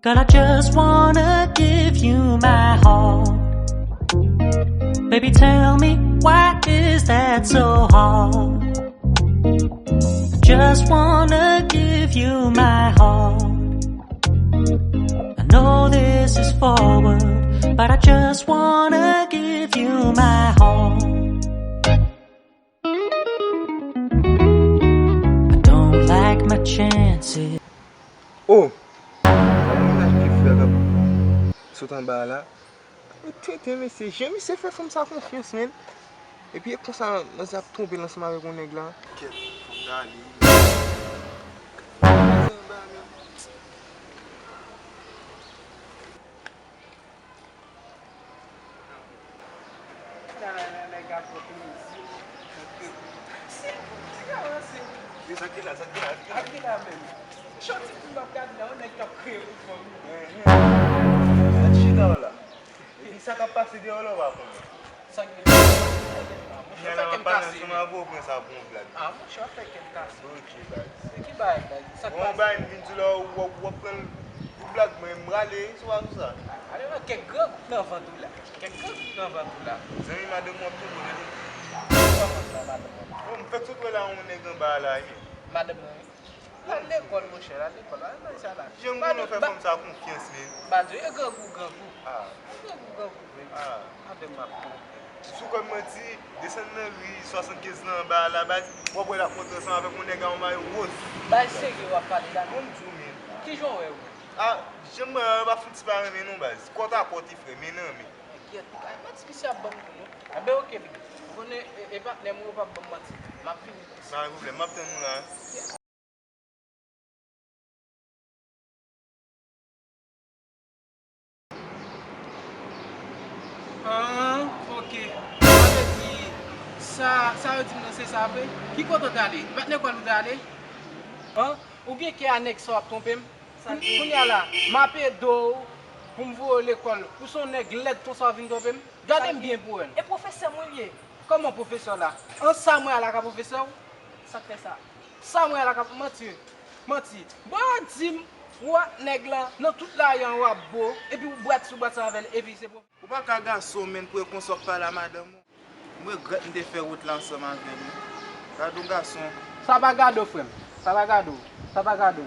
Girl, I just wanna give you my heart. Baby, tell me, why is that so hard? I just wanna give you my heart. I know this is forward, but I just wanna give you my heart. I don't like my chances. Oh! Soutan ba la. Tete men se jen mi se fè fòm sa konfians men. E pi kon sa mwen se ap tombe lansman avèk moun neg lan. Ket fòm dali. Sa ka pase de ou la wap kon? Sa ki la Nan pa nan seman vò pren sa bon blag. Ah, mwen chwa fè ken kase. Ok blag. Se ki bay blag? Sa Bon bay vin di la wap pren blag mwen mrale, sou a sou sa. Ale wè kek gòk nan vantou la. Kek gòk nan vantou la. Zemi madem wap tou moun edi. Madem. Mwen fèk sou kwe la moun negan ba la ye. Madem nan. La l'école mon cher, la l'école. La ça là. Jem moun fè fòm sa konfians men. Badou, e gòkou. Ah. Gòkou. Ah. Adem ma pou. Sou kon mwen ti, desen nan 75 nan ba la bas, wap wè la kontrasan avèk moun negan wman yo wòz. Bay sege wap pale la. Moun djou men. Ki joun wè ou? Ah, jem ba fouti pa reme non bas. Konta apoti fre men nan men. Ki et, ay mat ki sa bam pou nou. Abe ok bi. Kone e pat ne mou pa bam mat. Ma fini. Nan rouble, map ten nou la. Ok. Ame di, sa yo di mnen se sape, ki koto dale? Vatne kwa nou dale? Ou gen ki anek so ap tompem? Kounya la, mape do pou mvo l'ekol, pou son neg led ton sa vin tompem? Gade m bien pou en. E professeur mwen liye? Koman professeur la? An sa mwen ala ka professeur? Sa kre sa? Sa mwen ala ka menti. Bon dim, wak neg la, nan tout la yan wap bo, epi ou boat sou boat sa vel, epi se po. Ou pa ka gaso men pou e konsok pa la madame ou? Mwen gret mde fè route lanseman ven mi. Gado gason. Sa ba gado frem, sa ba gado.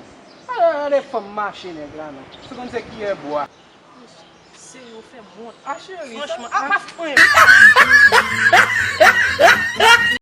Ale fòm mache neg la nan. Se kon se ki e boa. Se yo fè moun. A chéri, Franchement, a a pas